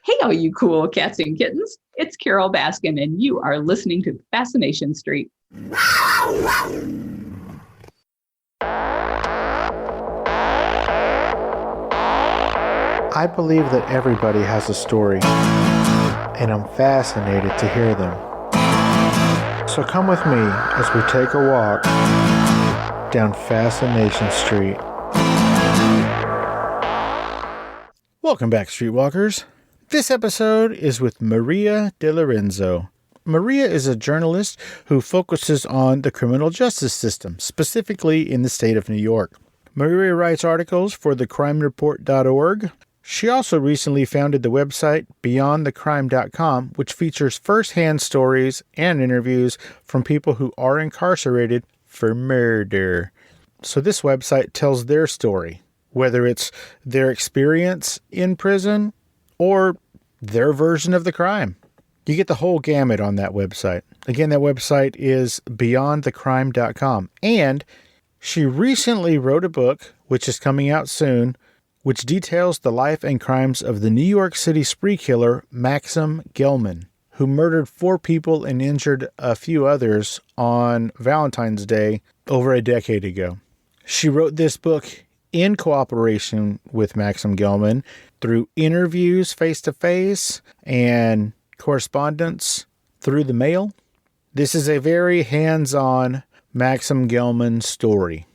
Hey, all you cool cats and kittens. It's Carol Baskin, and you are listening to Fascination Street. I believe that everybody has a story, and I'm fascinated to hear them. So come with me as we take a walk down Fascination Street. Welcome back, Streetwalkers. This episode is with Maria DiLorenzo. Maria is a journalist who focuses on the criminal justice system, specifically in the state of New York. Maria writes articles for thecrimерeport.org. She also recently founded the website beyondthecrime.com, which features first-hand stories and interviews from people who are incarcerated for murder. So this website tells their story, whether it's their experience in prison or their version of the crime. You get the whole gamut on that website. Again, that website is beyondthecrime.com. And she recently wrote a book, which is coming out soon, which details the life and crimes of the New York City spree killer, Maxim Gilman, who murdered 4 people and injured a few others on Valentine's Day over a decade ago. She wrote this book in cooperation with Maxim Gilman through interviews face-to-face and correspondence through the mail. This is a very hands-on Maxim Gilman story,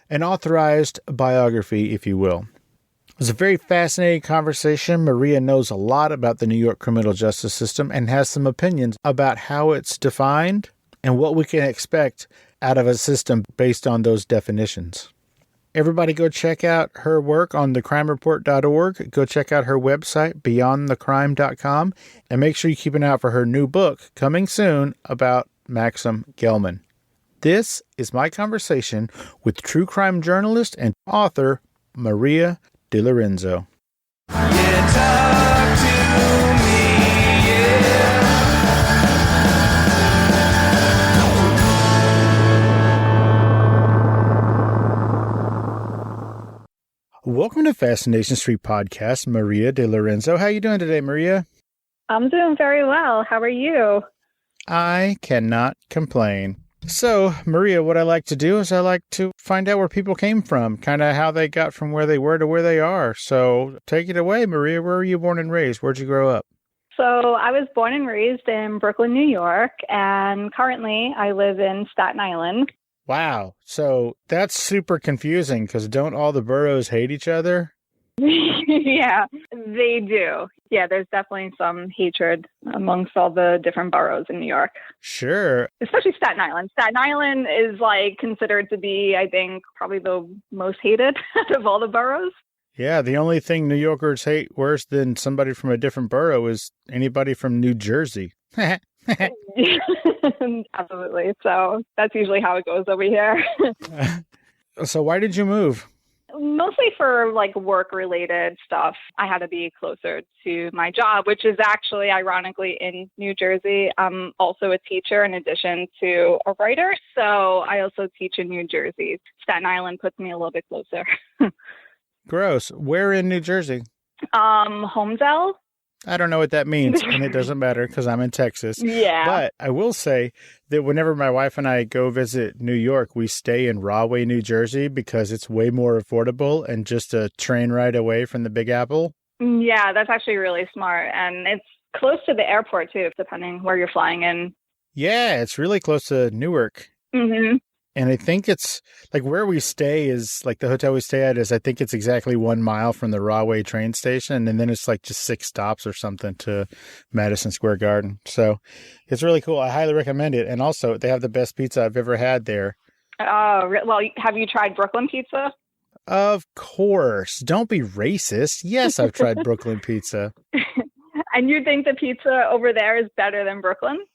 an authorized biography, if you will. It was a very fascinating conversation. Maria knows a lot about the New York criminal justice system and has some opinions about how it's defined and what we can expect out of a system based on those definitions. Everybody go check out her work on thecrimерeport.org. Go check out her website, beyondthecrime.com, and make sure you keep an eye out for her new book coming soon about Maxim Gilman. This is my conversation with true crime journalist and author Maria DiLorenzo. Yeah, talk to me, yeah. Welcome to Fascination Street Podcast, Maria DiLorenzo. How are you doing today, Maria? I'm doing very well. How are you? I cannot complain. So, Maria, what I like to do is I like to find out where people came from, kind of how they got from where they were to where they are. So, take it away, Maria. Where were you born and raised? Where'd you grow up? So I was born and raised in Brooklyn, New York, and currently I live in Staten Island. Wow. So that's super confusing because don't all the boroughs hate each other? Yeah, they do. Yeah, there's definitely some hatred amongst all the different boroughs in New York. Sure. Especially Staten Island. Staten Island is considered to be, I think, probably the most hated of all the boroughs. Yeah, the only thing New Yorkers hate worse than somebody from a different borough is anybody from New Jersey. Absolutely. So that's usually how it goes over here. So why did you move? Mostly for work-related stuff. I had to be closer to my job, which is actually, ironically, in New Jersey. I'm also a teacher in addition to a writer, so I also teach in New Jersey. Staten Island puts me a little bit closer. Gross. Where in New Jersey? Holmesdale. I don't know what that means, and it doesn't matter because I'm in Texas. Yeah. But I will say that whenever my wife and I go visit New York, we stay in Rahway, New Jersey, because it's way more affordable and just a train ride away from the Big Apple. Yeah, that's actually really smart. And it's close to the airport, too, depending where you're flying in. Yeah, it's really close to Newark. Mm-hmm. And I think it's where we stay is the hotel we stay at is I think it's exactly 1 mile from the Rahway train station. And then it's just 6 stops or something to Madison Square Garden. So it's really cool. I highly recommend it. And also they have the best pizza I've ever had there. Oh, well, have you tried Brooklyn pizza? Of course. Don't be racist. Yes, I've tried Brooklyn pizza. And you think the pizza over there is better than Brooklyn?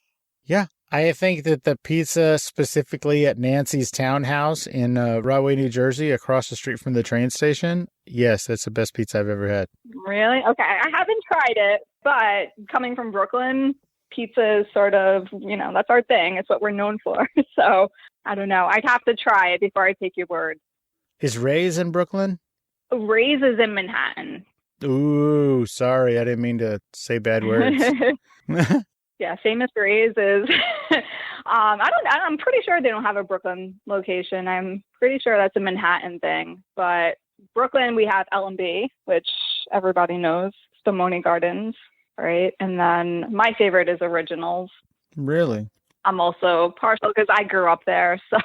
Yeah. I think that the pizza specifically at Nancy's Townhouse in Rahway, New Jersey, across the street from the train station, yes, that's the best pizza I've ever had. Really? Okay. I haven't tried it, but coming from Brooklyn, pizza is sort of, that's our thing. It's what we're known for. So I don't know. I'd have to try it before I take your word. Is Ray's in Brooklyn? Ray's is in Manhattan. Ooh, sorry. I didn't mean to say bad words. Yeah, famous phrases. I'm pretty sure they don't have a Brooklyn location. I'm pretty sure that's a Manhattan thing. But Brooklyn, we have L&B, which everybody knows, Stimoni Gardens, right? And then my favorite is Originals. Really? I'm also partial because I grew up there, so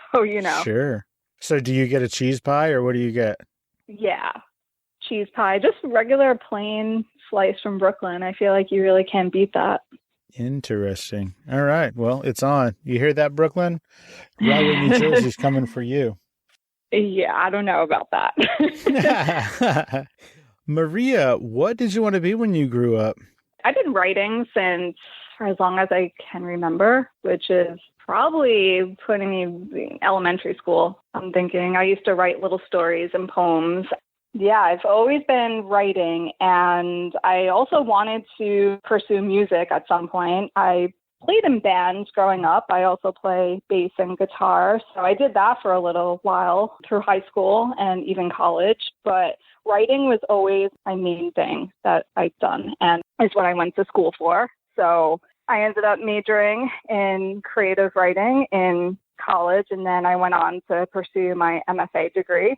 Sure. So do you get a cheese pie or what do you get? Yeah, cheese pie, just regular plain slice from Brooklyn. I feel like you really can't beat that. Interesting. All right. Well, it's on. You hear that, Brooklyn? Rahway, New Jersey's coming for you. Yeah, I don't know about that. Maria, what did you want to be when you grew up? I've been writing since for as long as I can remember, which is probably putting me in elementary school. I'm thinking I used to write little stories and poems. Yeah, I've always been writing, and I also wanted to pursue music at some point. I played in bands growing up. I also play bass and guitar, so I did that for a little while through high school and even college, but writing was always my main thing that I'd done, and is what I went to school for. So I ended up majoring in creative writing in college, and then I went on to pursue my MFA degree.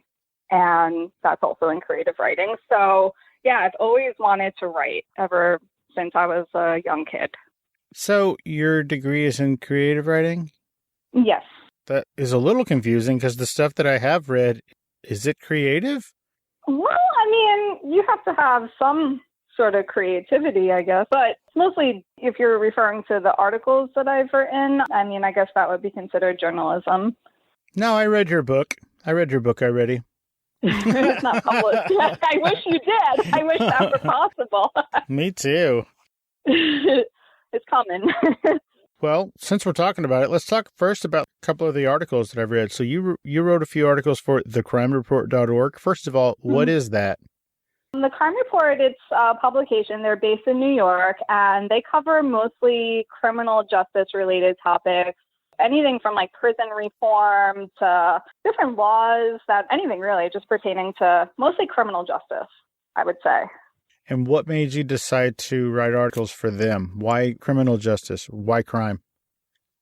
And that's also in creative writing. So, yeah, I've always wanted to write ever since I was a young kid. So your degree is in creative writing? Yes. That is a little confusing because the stuff that I have read, is it creative? Well, I mean, you have to have some sort of creativity, I guess. But mostly if you're referring to the articles that I've written, I mean, I guess that would be considered journalism. No, I read your book. I read your book already. It's not published yet. I wish you did. I wish that were possible. Me too. It's coming. Well, since we're talking about it, let's talk first about a couple of the articles that I've read. So you wrote a few articles for thecrimereport.org. First of all, what is that? The Crime Report, it's a publication. They're based in New York, and they cover mostly criminal justice-related topics. Anything from like prison reform to different laws, that anything really just pertaining to mostly criminal justice, I would say. And what made you decide to write articles for them? Why criminal justice? Why crime?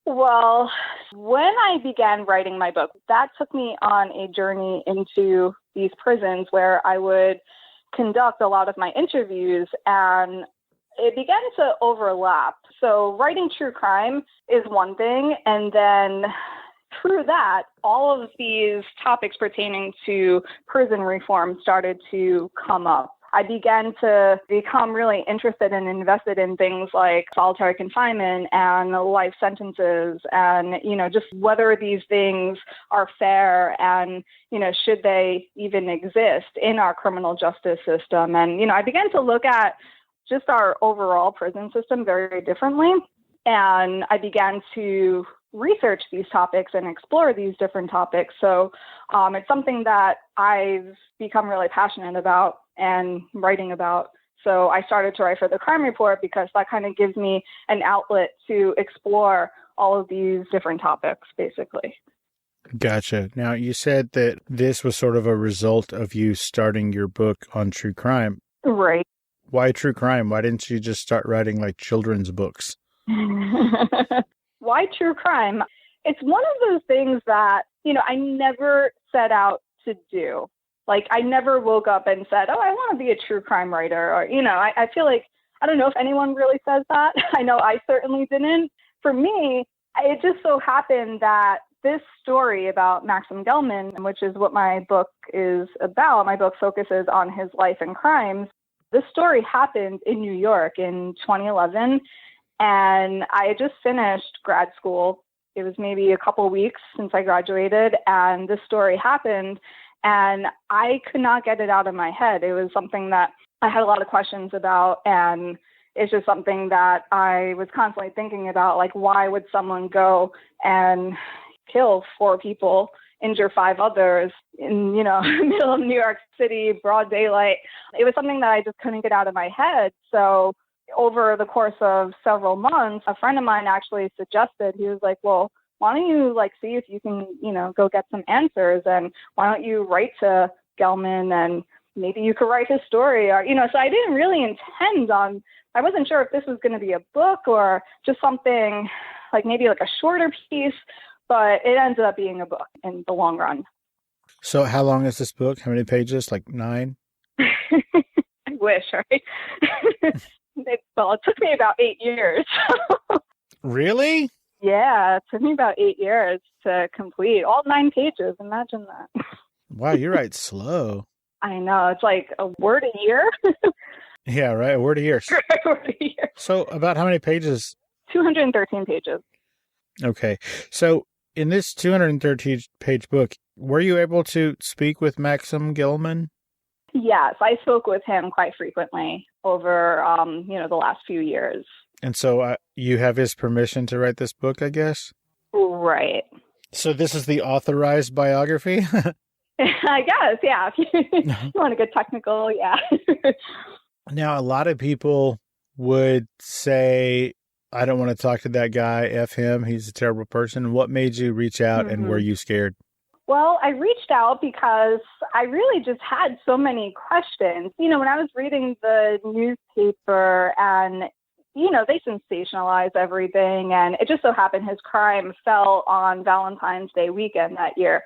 Well, when I began writing my book, that took me on a journey into these prisons where I would conduct a lot of my interviews, and it began to overlap. So writing true crime is one thing, and then through that, all of these topics pertaining to prison reform started to come up. I began to become really interested and invested in things like solitary confinement and life sentences and, just whether these things are fair and, should they even exist in our criminal justice system. And, I began to look at just our overall prison system very differently. And I began to research these topics and explore these different topics. So it's something that I've become really passionate about and writing about. So I started to write for the Crime Report because that kind of gives me an outlet to explore all of these different topics, basically. Gotcha. Now, you said that this was sort of a result of you starting your book on true crime. Right. Why true crime? Why didn't you just start writing like children's books? Why true crime? It's one of those things that, I never set out to do. Like, I never woke up and said, oh, I want to be a true crime writer. Or, I feel like, I don't know if anyone really says that. I know I certainly didn't. For me, it just so happened that this story about Maxim Gilman, which is what my book is about, my book focuses on his life and crimes. This story happened in New York in 2011, and I had just finished grad school. It was maybe a couple of weeks since I graduated, and this story happened, and I could not get it out of my head. It was something that I had a lot of questions about, and it's just something that I was constantly thinking about, like, why would someone go and kill 4 people, injure 5 others in, middle of New York City, broad daylight? It was something that I just couldn't get out of my head. So over the course of several months, a friend of mine actually suggested, he was like, well, why don't you see if you can, go get some answers, and why don't you write to Gilman and maybe you could write his story, or, so I didn't really intend on, I wasn't sure if this was going to be a book or just something like maybe like a shorter piece, but it ended up being a book in the long run. So how long is this book? How many pages? Like 9? I wish, right? Well, it took me about 8 years. Really? Yeah, it took me about 8 years to complete all 9 pages. Imagine that. Wow, you write slow. I know. It's like a word a year. Yeah, right. A word a year. A word a year. So about how many pages? 213 pages. Okay. So in this 213-page book, were you able to speak with Maxim Gilman? Yes, I spoke with him quite frequently over, the last few years. And so you have his permission to write this book, I guess? Right. So this is the authorized biography? I guess, yeah. If you want to get technical, yeah. Now, a lot of people would say, I don't want to talk to that guy, F him, he's a terrible person. What made you reach out and were you scared? Well, I reached out because I really just had so many questions. When I was reading the newspaper and, they sensationalized everything. And it just so happened his crime fell on Valentine's Day weekend that year.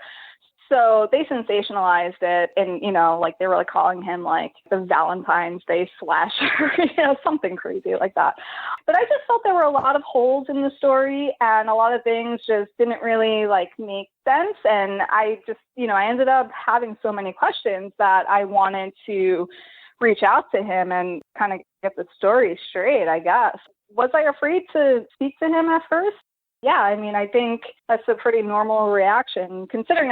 So they sensationalized it and, they were calling him the Valentine's Day slasher, something crazy like that. But I just felt there were a lot of holes in the story and a lot of things just didn't really make sense. And I just, I ended up having so many questions that I wanted to reach out to him and kind of get the story straight, I guess. Was I afraid to speak to him at first? Yeah, I think that's a pretty normal reaction considering,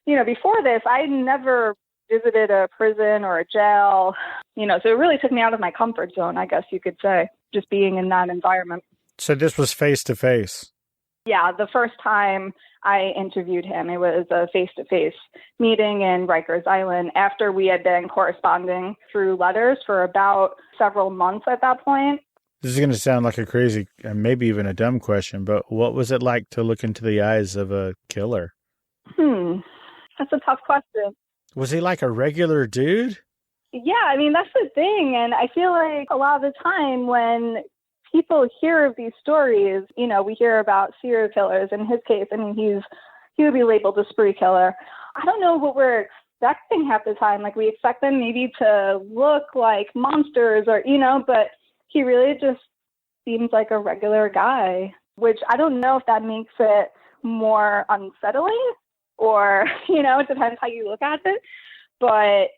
before this, I never visited a prison or a jail, so it really took me out of my comfort zone, I guess you could say, just being in that environment. So this was face-to-face? Yeah, the first time I interviewed him, it was a face-to-face meeting in Rikers Island after we had been corresponding through letters for about several months at that point. This is going to sound like a crazy, maybe even a dumb question, but what was it like to look into the eyes of a killer? That's a tough question. Was he like a regular dude? Yeah, that's the thing. And I feel like a lot of the time when people hear of these stories, we hear about serial killers. In his case, he would be labeled a spree killer. I don't know what we're expecting half the time. We expect them maybe to look like monsters or, but he really just seems like a regular guy, which I don't know if that makes it more unsettling or, it depends how you look at it. But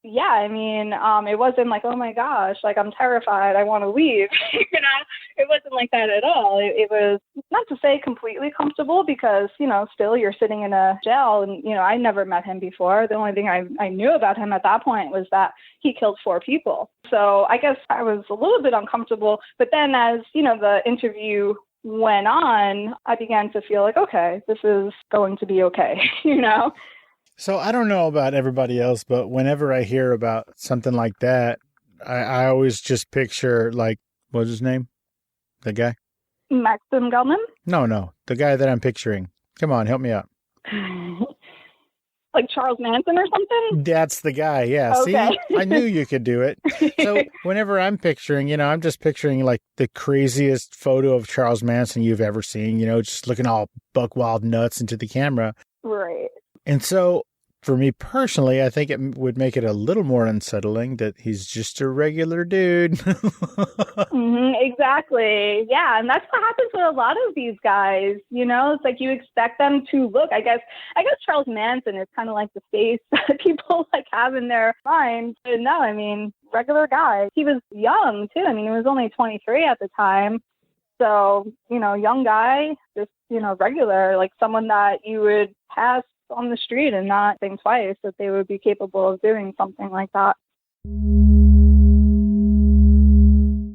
yeah, it wasn't oh my gosh, I'm terrified, I want to leave. It wasn't like that at all. It was not to say completely comfortable because, still you're sitting in a jail and, I never met him before. The only thing I knew about him at that point was that he killed 4 people. So I guess I was a little bit uncomfortable. But then as, the interview went on, I began to feel okay, this is going to be okay, So I don't know about everybody else, but whenever I hear about something like that, I always just picture what's his name? The guy? Maxim Gilman? No, the guy that I'm picturing. Come on, help me out. Like Charles Manson or something? That's the guy, yeah. Okay. See, I knew you could do it. So whenever I'm picturing, I'm just picturing the craziest photo of Charles Manson you've ever seen, just looking all buck wild nuts into the camera. Right. And so for me personally, I think it would make it a little more unsettling that he's just a regular dude. Exactly. Yeah. And that's what happens with a lot of these guys. It's you expect them to look. I guess Charles Manson is kind of like the face that people have in their minds. But no, regular guy. He was young too. He was only 23 at the time. So, young guy, just, regular, someone that you would pass on the street and not think twice that they would be capable of doing something like that.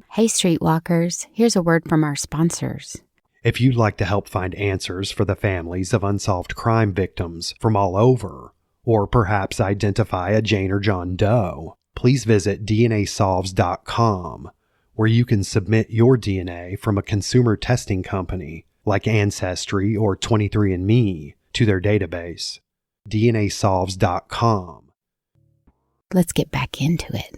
Hey, Streetwalkers, here's a word from our sponsors. If you'd like to help find answers for the families of unsolved crime victims from all over, or perhaps identify a Jane or John Doe, please visit DNAsolves.com, where you can submit your DNA from a consumer testing company like Ancestry or 23andMe to their database. DNAsolves.com. Let's get back into it.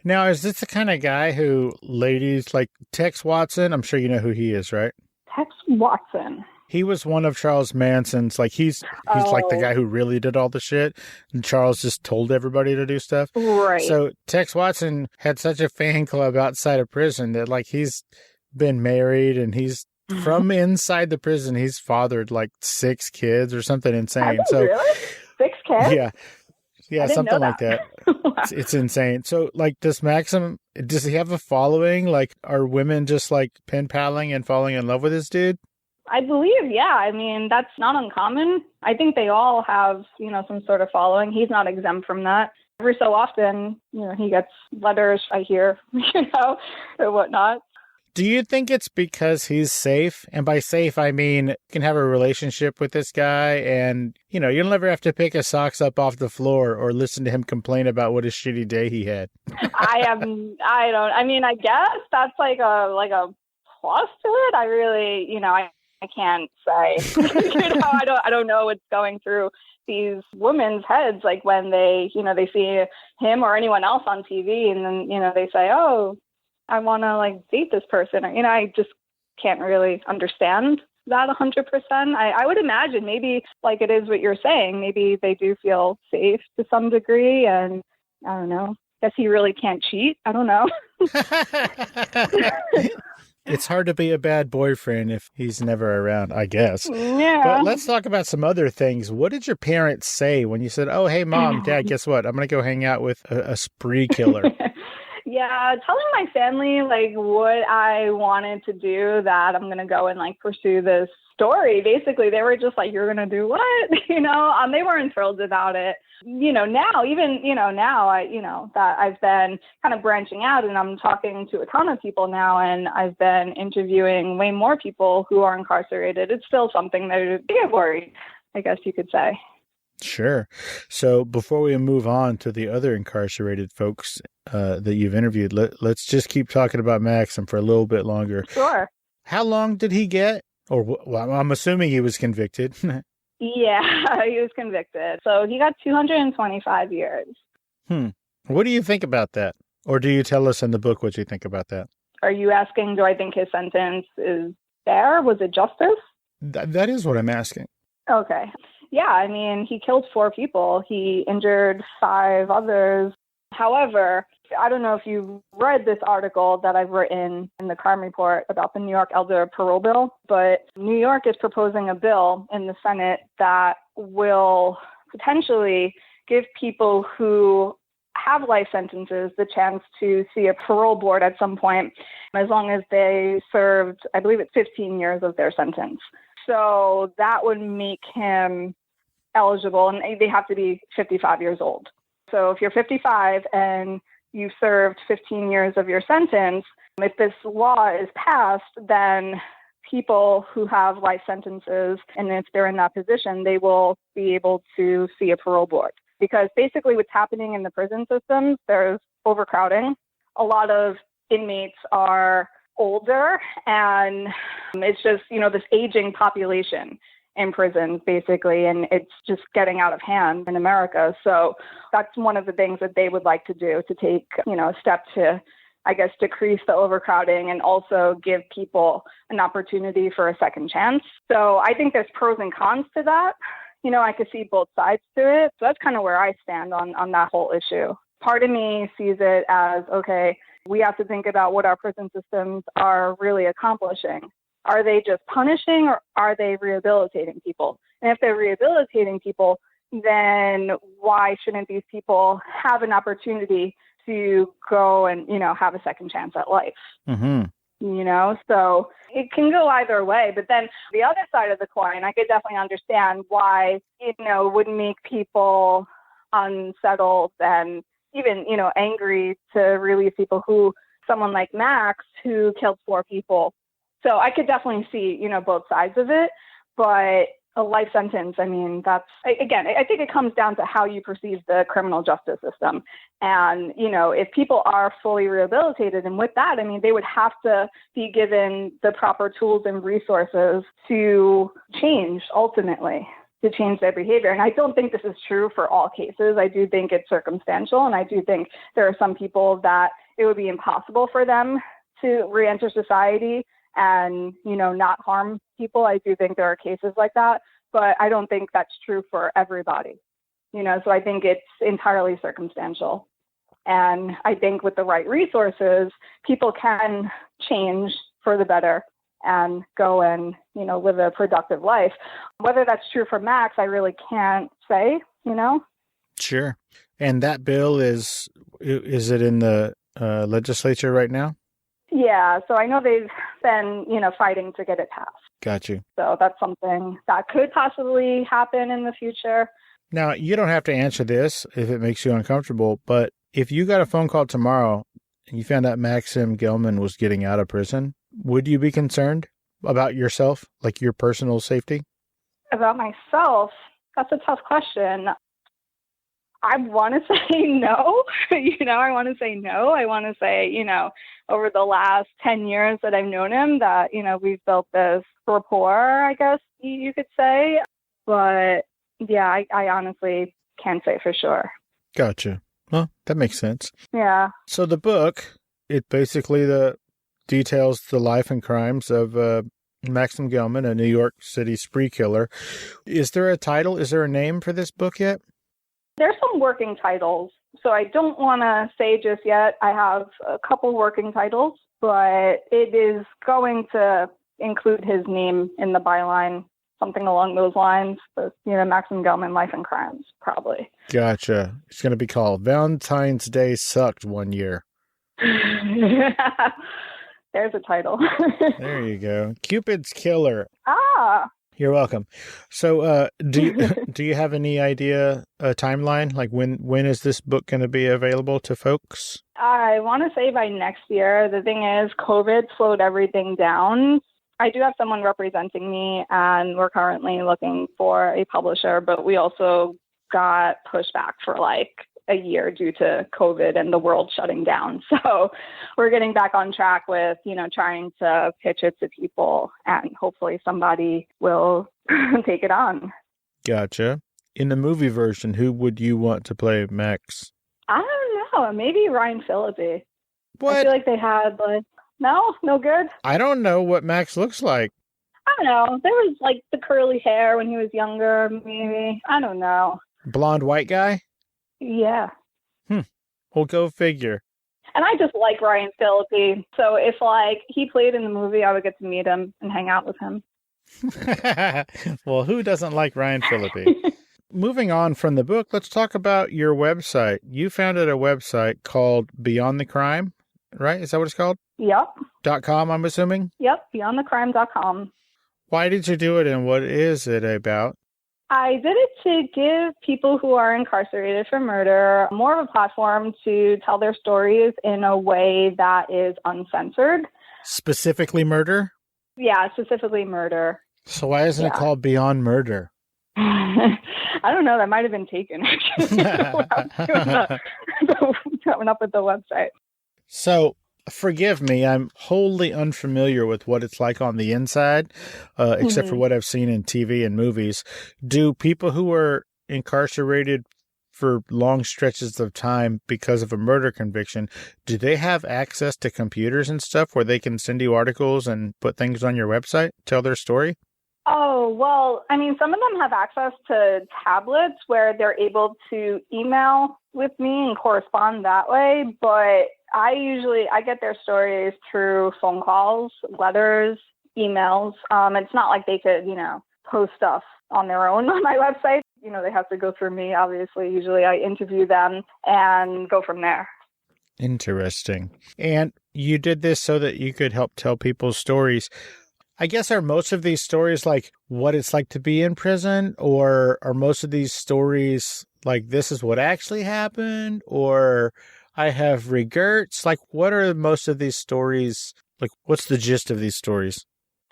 Now, is this the kind of guy who ladies like Tex Watson? I'm sure you know who he is, right? Tex Watson. He was one of Charles Manson's, like he's like the guy who really did all the shit, and Charles just told everybody to do stuff. Right. So Tex Watson had such a fan club outside of prison that like he's been married and he's from inside the prison, he's fathered like 6 kids or something insane. So really? 6 kids? Yeah, something like that. It's insane. So, like, does he have a following? Like, are women just, like, pen paling and falling in love with this dude? I believe, yeah. I mean, that's not uncommon. I think they all have, some sort of following. He's not exempt from that. Every so often, he gets letters, I hear, or whatnot. Do you think it's because he's safe? And by safe, I mean, you can have a relationship with this guy and, you'll never have to pick his socks up off the floor or listen to him complain about what a shitty day he had. I guess that's like a plus to it. I really, I can't say, I don't know what's going through these women's heads. Like when they, they see him or anyone else on TV and then, they say, oh, I want to like date this person. I just can't really understand that 100%. I would imagine maybe like it is what you're saying. Maybe they do feel safe to some degree. And I don't know. Guess he really can't cheat. I don't know. It's hard to be a bad boyfriend if he's never around, I guess. Yeah. But let's talk about some other things. What did your parents say when you said, oh, hey, Mom, Dad, guess what? I'm going to go hang out with a spree killer. Yeah, telling my family like what I wanted to do, that I'm gonna go and like pursue this story. Basically, they were just like, "You're gonna do what?" They weren't thrilled about it. Now even now I that I've been kind of branching out and I'm talking to a ton of people now, and I've been interviewing way more people who are incarcerated. It's still something that they get worried, I guess you could say. Sure. So before we move on to the other incarcerated folks that you've interviewed, let's just keep talking about Maxim for a little bit longer. Sure. How long did he get? Well, I'm assuming he was convicted. Yeah, he was convicted. So he got 225 years. What do you think about that? Or do you tell us in the book what you think about that? Are you asking, do I think his sentence is fair? Was it justice? That is what I'm asking. Okay. Yeah, I mean, he killed 4 people. He injured 5 others. However, I don't know if you read this article that I've written in the crime report about the New York elder parole bill, but New York is proposing a bill in the Senate that will potentially give people who have life sentences the chance to see a parole board at some point, as long as they served, I believe it's 15 years of their sentence. So that would make him eligible, and they have to be 55 years old. So if you're 55 and you've served 15 years of your sentence, if this law is passed, then people who have life sentences, and if they're in that position, they will be able to see a parole board. Because basically what's happening in the prison systems, there's overcrowding. A lot of inmates are older, and it's just, this aging population in prisons, basically, and it's just getting out of hand in America. So that's one of the things that they would like to do, to take, a step to, I guess, decrease the overcrowding and also give people an opportunity for a second chance. So I think there's pros and cons to that. I could see both sides to it. So that's kind of where I stand on that whole issue. Part of me sees it as, okay, we have to think about what our prison systems are really accomplishing. Are they just punishing, or are they rehabilitating people? And if they're rehabilitating people, then why shouldn't these people have an opportunity to go and, have a second chance at life? Mm-hmm. So it can go either way. But then the other side of the coin, I could definitely understand why, it would make people unsettled and even, angry to release people someone like Max, who killed 4 people. So I could definitely see, both sides of it. But a life sentence, I mean, I think it comes down to how you perceive the criminal justice system. And, if people are fully rehabilitated, and with that, I mean, they would have to be given the proper tools and resources to change ultimately. to change their behavior. And I don't think this is true for all cases. I do think it's circumstantial. And I do think there are some people that it would be impossible for them to reenter society and, not harm people. I do think there are cases like that, but I don't think that's true for everybody, so I think it's entirely circumstantial. And I think with the right resources, people can change for the better and go and, live a productive life. Whether that's true for Max, I really can't say, Sure. And that bill is it in the legislature right now? Yeah. So I know they've been, fighting to get it passed. Got you. So that's something that could possibly happen in the future. Now, you don't have to answer this if it makes you uncomfortable, but if you got a phone call tomorrow and you found out Maxim Gilman was getting out of prison, would you be concerned about yourself, like your personal safety? About myself, that's a tough question. I want to say no. I want to say no. I want to say, over the last 10 years that I've known him that, we've built this rapport, I guess you could say. But yeah, I honestly can't say for sure. Gotcha. Well, that makes sense. Yeah. So the book, it basically details the life and crimes of Maxim Gilman, a New York City spree killer. Is there a title? Is there a name for this book yet? There's some working titles, so I don't want to say just yet. I have a couple working titles, but it is going to include his name in the byline, something along those lines. But, Maxim Gilman, Life and Crimes, probably. Gotcha. It's going to be called Valentine's Day Sucked One Year. There's a title. There you go. Cupid's Killer. Ah. You're welcome. So, do you have any idea a timeline? Like when is this book going to be available to folks? I want to say by next year. The thing is, COVID slowed everything down. I do have someone representing me, and we're currently looking for a publisher, but we also got pushed back for like a year due to COVID and the world shutting down. So we're getting back on track with, trying to pitch it to people, and hopefully somebody will take it on. Gotcha. In the movie version, who would you want to play Max? I don't know. Maybe Ryan Phillippe. What? I feel like they had no good. I don't know what Max looks like. I don't know. There was like the curly hair when he was younger, maybe. I don't know. Blonde white guy? Yeah. We'll go figure. And I just like Ryan Phillippe. So if he played in the movie, I would get to meet him and hang out with him. Well, who doesn't like Ryan Phillippe? Moving on from the book, let's talk about your website. You founded a website called Beyond the Crime, right? Is that what it's called? Yep. .com, I'm assuming? Yep, beyondthecrime.com. Why did you do it, and what is it about? I did it to give people who are incarcerated for murder more of a platform to tell their stories in a way that is uncensored. Specifically murder? Yeah, specifically murder. So why isn't it called Beyond Murder? I don't know. That might have been taken, actually. Coming up with the website. So, forgive me, I'm wholly unfamiliar with what it's like on the inside, except for what I've seen in TV and movies. Do people who are incarcerated for long stretches of time because of a murder conviction, do they have access to computers and stuff where they can send you articles and put things on your website, tell their story? Oh, well, I mean, some of them have access to tablets where they're able to email with me and correspond that way, but I get their stories through phone calls, letters, emails. It's not like they could, post stuff on their own on my website. They have to go through me, obviously. Usually I interview them and go from there. Interesting. And you did this so that you could help tell people's stories. I guess, are most of these stories like what it's like to be in prison, or are most of these stories like this is what actually happened, or I have regrets? Like, what are most of these stories? Like, what's the gist of these stories?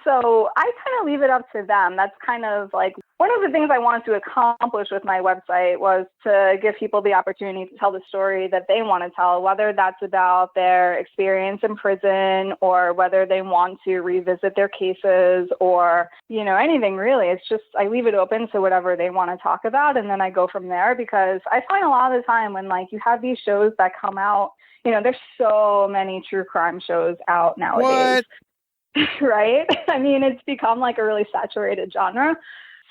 So I kind kind of leave it up to them. That's kind of like one of the things I wanted to accomplish with my website was to give people the opportunity to tell the story that they want to tell, whether that's about their experience in prison or whether they want to revisit their cases or, you know, anything really. It's just I leave it open to whatever they want to talk about, and then I go from there, because I find a lot of the time when like you have these shows that come out, you know, there's so many true crime shows out nowadays. What? Right? I mean, it's become like a really saturated genre.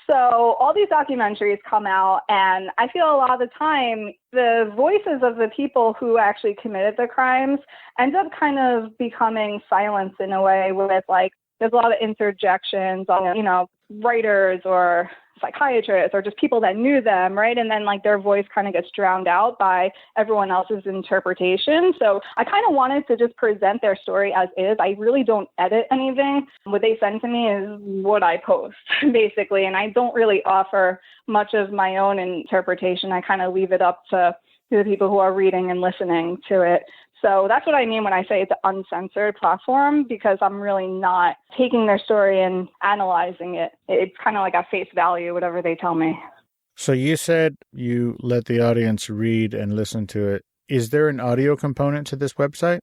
So all these documentaries come out, and I feel a lot of the time the voices of the people who actually committed the crimes end up kind of becoming silenced in a way with like, there's a lot of interjections on, you know, writers or psychiatrists or just people that knew them, right? And then like their voice kind of gets drowned out by everyone else's interpretation. So I kind of wanted to just present their story as is. I really don't edit anything. What they send to me is what I post, basically. And I don't really offer much of my own interpretation. I kind of leave it up to the people who are reading and listening to it. So that's what I mean when I say it's an uncensored platform, because I'm really not taking their story and analyzing it. It's kind of like at face value, whatever they tell me. So you said you let the audience read and listen to it. Is there an audio component to this website?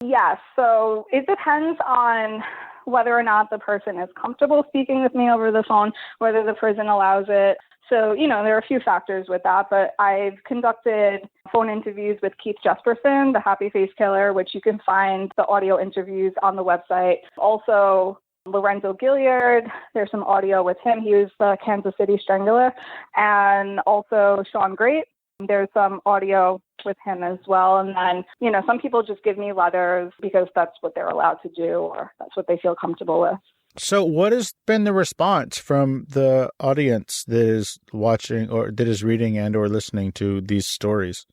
Yes. So it depends on whether or not the person is comfortable speaking with me over the phone, whether the prison allows it. So, you know, there are a few factors with that, but I've conducted phone interviews with Keith Jesperson, the Happy Face Killer, which you can find the audio interviews on the website. Also, Lorenzo Gilliard, there's some audio with him. He was the Kansas City Strangler. And also Sean Great, there's some audio with him as well. And then, you know, some people just give me letters because that's what they're allowed to do or that's what they feel comfortable with. So what has been the response from the audience that is watching or that is reading and or listening to these stories?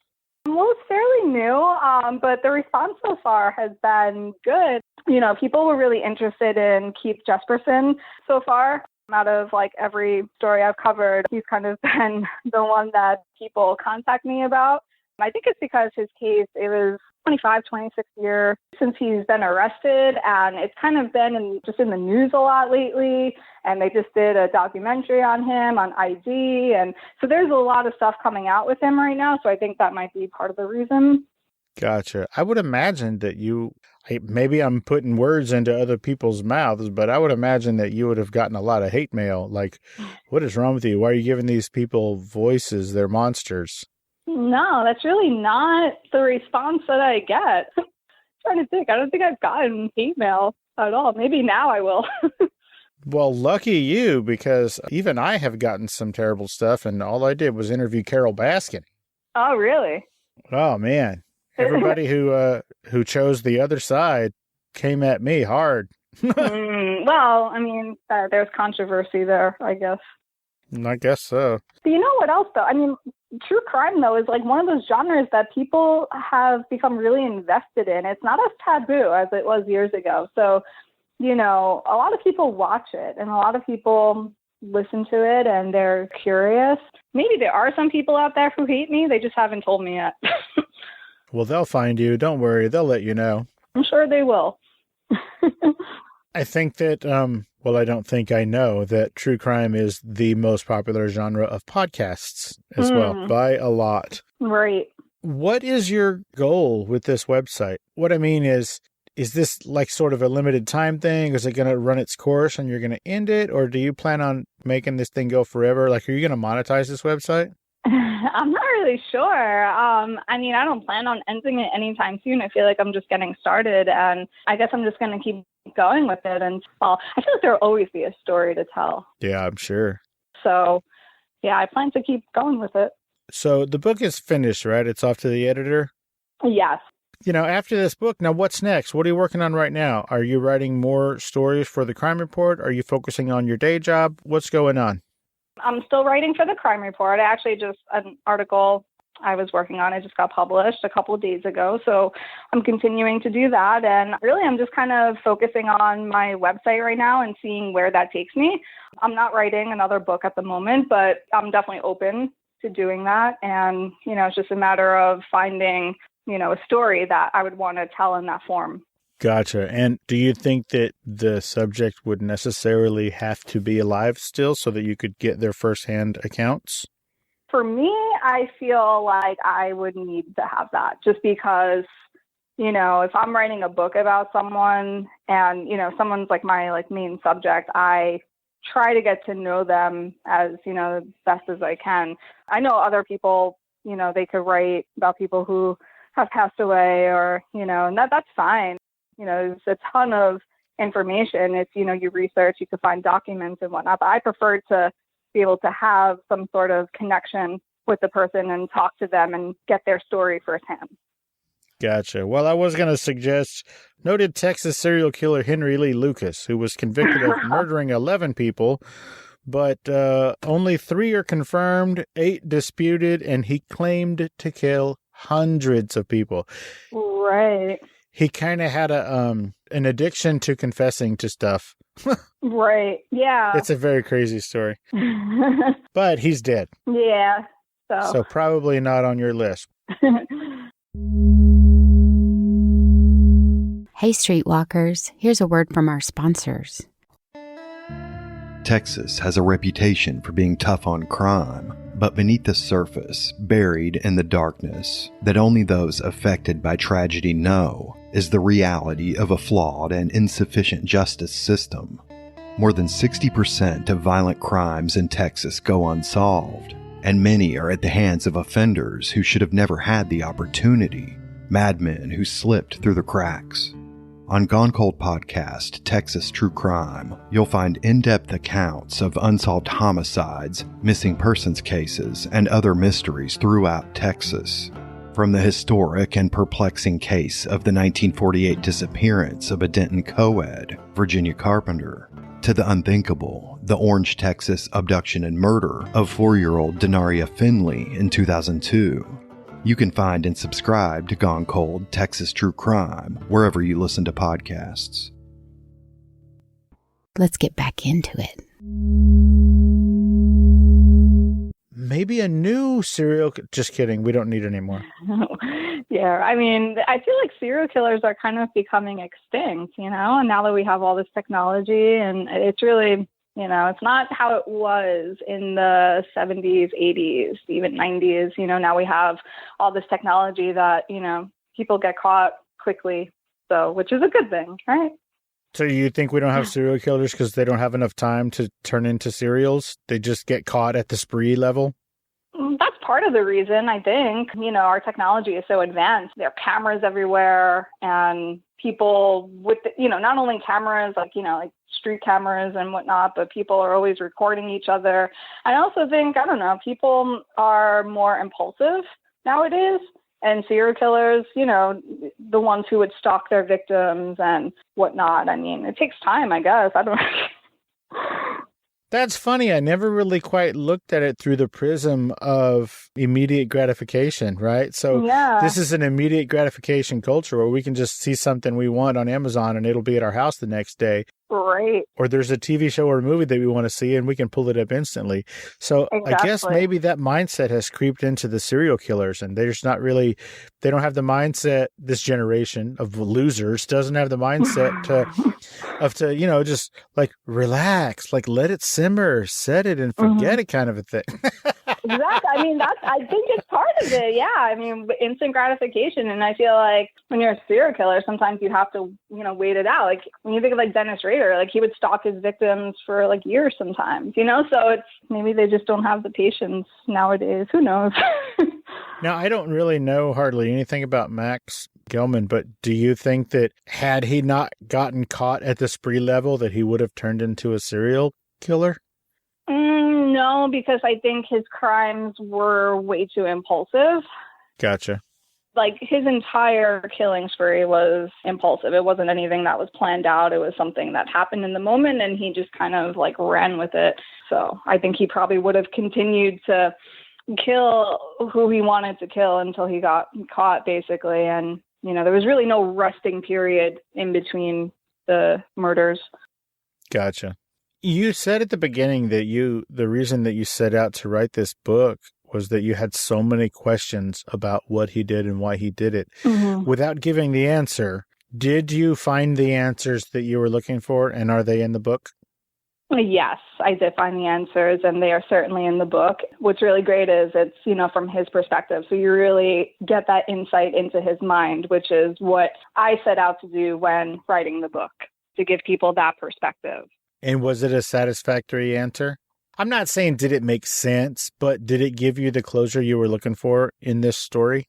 Well, it's fairly new, but the response so far has been good. You know, people were really interested in Keith Jesperson so far. Out of like every story I've covered, he's kind of been the one that people contact me about. I think it's because his case, it was 26 years since he's been arrested, and it's kind of been just in the news a lot lately, and they just did a documentary on him on ID, and so there's a lot of stuff coming out with him right now, so I think that might be part of the reason. Gotcha. I would imagine that maybe I'm putting words into other people's mouths, but I would imagine that you would have gotten a lot of hate mail, like, what is wrong with you? Why are you giving these people voices? They're monsters. No, that's really not the response that I get. I'm trying to think. I don't think I've gotten hate mail at all. Maybe now I will. Well, lucky you, because even I have gotten some terrible stuff, and all I did was interview Carole Baskin. Oh, really? Oh, man. Everybody who chose the other side came at me hard. Well, I mean, there's controversy there, I guess. I guess so. But you know what else, though? I mean, true crime, though, is like one of those genres that people have become really invested in. It's not as taboo as it was years ago. So, you know, a lot of people watch it and a lot of people listen to it and they're curious. Maybe there are some people out there who hate me. They just haven't told me yet. Well, they'll find you. Don't worry. They'll let you know. I'm sure they will. I think that, I don't think I know that true crime is the most popular genre of podcasts as well, by a lot. Right. What is your goal with this website? What I mean is this like sort of a limited time thing? Is it going to run its course and you're going to end it? Or do you plan on making this thing go forever? Like, are you going to monetize this website? I'm not really sure. I mean, I don't plan on ending it anytime soon. I feel like I'm just getting started, and I guess I'm just going to keep going with it. And well, I feel like there'll always be a story to tell. Yeah, I'm sure. So, yeah, I plan to keep going with it. So the book is finished, right? It's off to the editor? Yes. You know, after this book, now what's next? What are you working on right now? Are you writing more stories for the crime report? Are you focusing on your day job? What's going on? I'm still writing for the crime report. An article I was working on, it just got published a couple of days ago. So I'm continuing to do that. And really, I'm just kind of focusing on my website right now and seeing where that takes me. I'm not writing another book at the moment, but I'm definitely open to doing that. And, you know, it's just a matter of finding, you know, a story that I would want to tell in that form. Gotcha. And do you think that the subject would necessarily have to be alive still so that you could get their firsthand accounts? For me, I feel like I would need to have that just because, you know, if I'm writing a book about someone and, you know, someone's like my like main subject, I try to get to know them as, you know, best as I can. I know other people, you know, they could write about people who have passed away or, you know, and that's fine. You know, there's a ton of information. If, you know, you research, you could find documents and whatnot. But I prefer to be able to have some sort of connection with the person and talk to them and get their story firsthand. Gotcha. Well, I was going to suggest noted Texas serial killer Henry Lee Lucas, who was convicted of murdering 11 people, but only 3 are confirmed, 8 disputed, and he claimed to kill hundreds of people. Right. He kind of had an addiction to confessing to stuff. Right. Yeah. It's a very crazy story. But he's dead. Yeah. So probably not on your list. Hey, Streetwalkers, here's a word from our sponsors. Texas has a reputation for being tough on crime, but beneath the surface, buried in the darkness that only those affected by tragedy know, is the reality of a flawed and insufficient justice system. More than 60% of violent crimes in Texas go unsolved, and many are at the hands of offenders who should have never had the opportunity, madmen who slipped through the cracks. On Gone Cold Podcast, Texas True Crime, you'll find in-depth accounts of unsolved homicides, missing persons cases, and other mysteries throughout Texas. From the historic and perplexing case of the 1948 disappearance of a Denton co-ed, Virginia Carpenter, to the unthinkable, the Orange, Texas abduction and murder of 4-year-old Denaria Finley in 2002. You can find and subscribe to Gone Cold, Texas True Crime, wherever you listen to podcasts. Let's get back into it. Maybe a new serial... Just kidding. We don't need any more. Yeah, I mean, I feel like serial killers are kind of becoming extinct, you know, and now that we have all this technology and it's really... You know, it's not how it was in the 70s, 80s, even 90s. You know, now we have all this technology that, you know, people get caught quickly. So, which is a good thing, right? So you think we don't have serial killers because they don't have enough time to turn into serials? They just get caught at the spree level? That's part of the reason, I think. You know, our technology is so advanced. There are cameras everywhere and people with, you know, not only cameras, like, you know, like street cameras and whatnot, but people are always recording each other. I also think, I don't know, people are more impulsive nowadays. And serial killers, you know, the ones who would stalk their victims and whatnot. I mean, it takes time, I guess. I don't know. That's funny. I never really quite looked at it through the prism of immediate gratification, right? So This is an immediate gratification culture where we can just see something we want on Amazon and it'll be at our house the next day. Right. Or there's a TV show or a movie that we want to see and we can pull it up instantly. So Exactly. I guess maybe that mindset has creeped into the serial killers and they're just not really, they don't have the mindset, this generation of losers doesn't have the mindset to, you know, just like relax, like let it simmer, set it and forget it kind of a thing. Exactly. I mean, I think it's part of it. Yeah. I mean, instant gratification. And I feel like when you're a serial killer, sometimes you have to, you know, wait it out. Like when you think of like Dennis Rader, like he would stalk his victims for like years sometimes, you know, so it's maybe they just don't have the patience nowadays. Who knows? Now, I don't really know hardly anything about Max Gilman, but do you think that had he not gotten caught at the spree level that he would have turned into a serial killer? No, because I think his crimes were way too impulsive. Gotcha. Like his entire killing spree was impulsive. It wasn't anything that was planned out. It was something that happened in the moment and he just kind of like ran with it. So I think he probably would have continued to kill who he wanted to kill until he got caught, basically. And, you know, there was really no resting period in between the murders. Gotcha. You said at the beginning that the reason that you set out to write this book was that you had so many questions about what he did and why he did it. Without giving the answer, Did you find the answers that you were looking for, and are they in the book? Yes, I did find the answers, and they are certainly in the book. What's really great is it's, from his perspective. So you really get that insight into his mind, which is what I set out to do when writing the book, to give people that perspective. And was it a satisfactory answer? I'm not saying did it make sense, but did it give you the closure you were looking for in this story?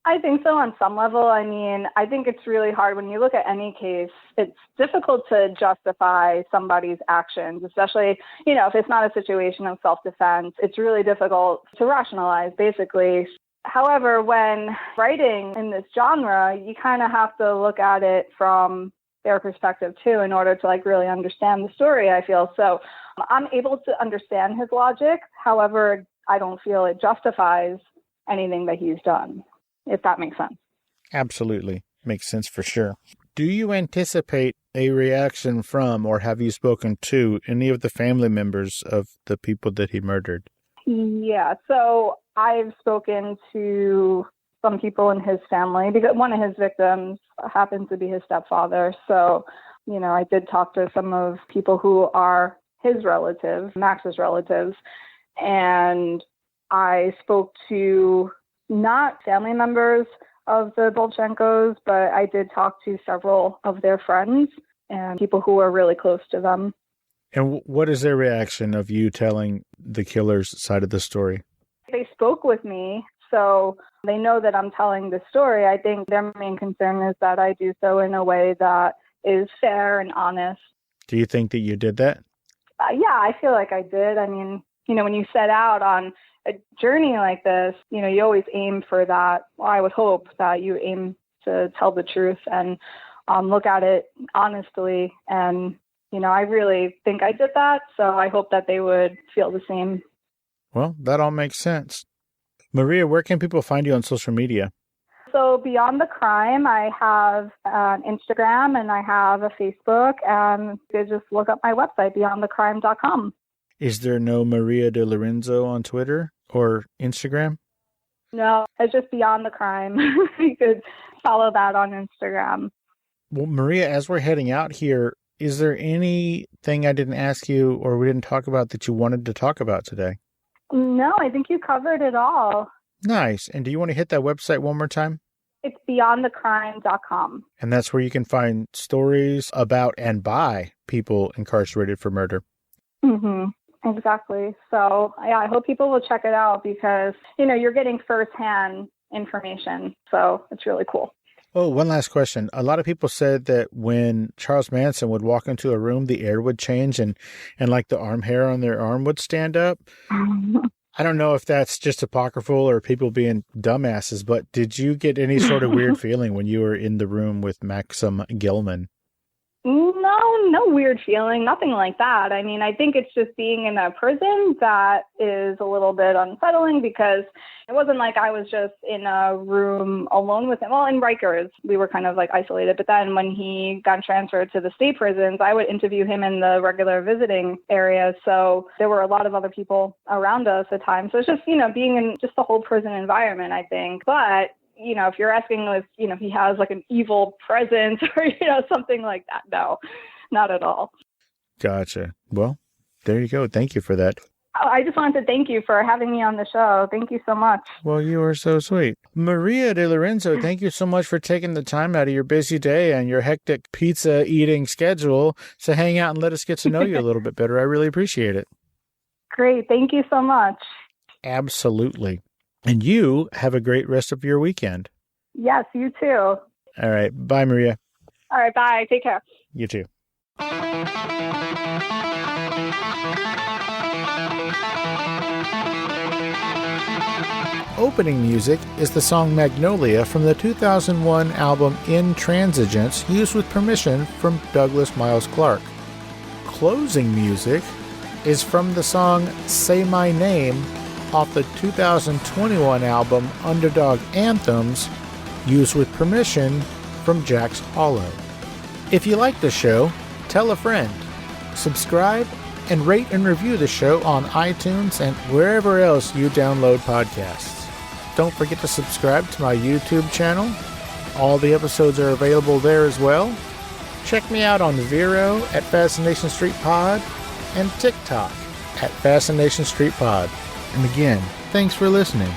I think so on some level. I mean, I think it's really hard when you look at any case. It's difficult to justify somebody's actions, especially, if it's not a situation of self-defense. It's really difficult to rationalize, basically. However, when writing in this genre, you kind of have to look at it from their perspective too, in order to really understand the story, I feel. So I'm able to understand his logic. However, I don't feel it justifies anything that he's done, if that makes sense. Absolutely. Makes sense for sure. Do you anticipate a reaction from, or have you spoken to, any of the family members of the people that he murdered? Yeah, so I've spoken to some people in his family, because one of his victims happens to be his stepfather. So, I did talk to some of people who are his relatives, Max's relatives, and I spoke to not family members of the Bolchenkos, but I did talk to several of their friends and people who were really close to them. And what is their reaction of you telling the killer's side of the story? They spoke with me, so they know that I'm telling the story. I think their main concern is that I do so in a way that is fair and honest. Do you think that you did that? Yeah, I feel like I did. I mean, when you set out on a journey like this, you always aim for that. Well, I would hope that you aim to tell the truth and look at it honestly. And, I really think I did that. So I hope that they would feel the same. Well, that all makes sense. Maria, where can people find you on social media? So Beyond the Crime, I have an Instagram and I have a Facebook, and you can just look up my website, beyondthecrime.com. Is there no Maria DiLorenzo on Twitter or Instagram? No, it's just Beyond the Crime. You could follow that on Instagram. Well, Maria, as we're heading out here, is there anything I didn't ask you or we didn't talk about that you wanted to talk about today? No, I think you covered it all. Nice. And do you want to hit that website one more time? It's beyondthecrime.com. And that's where you can find stories about and by people incarcerated for murder. Mm-hmm. Exactly. So, yeah, I hope people will check it out because, you're getting firsthand information. So it's really cool. Oh, one last question. A lot of people said that when Charles Manson would walk into a room, the air would change and like the arm hair on their arm would stand up. I don't know if that's just apocryphal or people being dumbasses, but did you get any sort of weird feeling when you were in the room with Maxim Gilman? No weird feeling, nothing like that. I mean, I think it's just being in a prison that is a little bit unsettling because it wasn't like I was just in a room alone with him. Well, in Rikers, we were kind of isolated. But then when he got transferred to the state prisons, I would interview him in the regular visiting area. So there were a lot of other people around us at times. So it's just, being in just the whole prison environment, I think. But if you're asking if he has an evil presence or, something like that. No, not at all. Gotcha. Well, there you go. Thank you for that. I just wanted to thank you for having me on the show. Thank you so much. Well, you are so sweet. Maria DiLorenzo, thank you so much for taking the time out of your busy day and your hectic pizza eating schedule to hang out and let us get to know you a little bit better. I really appreciate it. Great. Thank you so much. Absolutely. And you have a great rest of your weekend. Yes, you too. All right. Bye, Maria. All right. Bye. Take care. You too. Opening music is the song Magnolia from the 2001 album Intransigence, used with permission from Douglas Miles Clark. Closing music is from the song Say My Name off the 2021 album Underdog Anthems, used with permission from Jack's Hollow. If you like the show, tell a friend. Subscribe and rate and review the show on iTunes and wherever else you download podcasts. Don't forget to subscribe to my YouTube channel All the episodes are available there as well. Check me out on Vero at Fascination Street Pod and TikTok at Fascination Street Pod. And again, thanks for listening.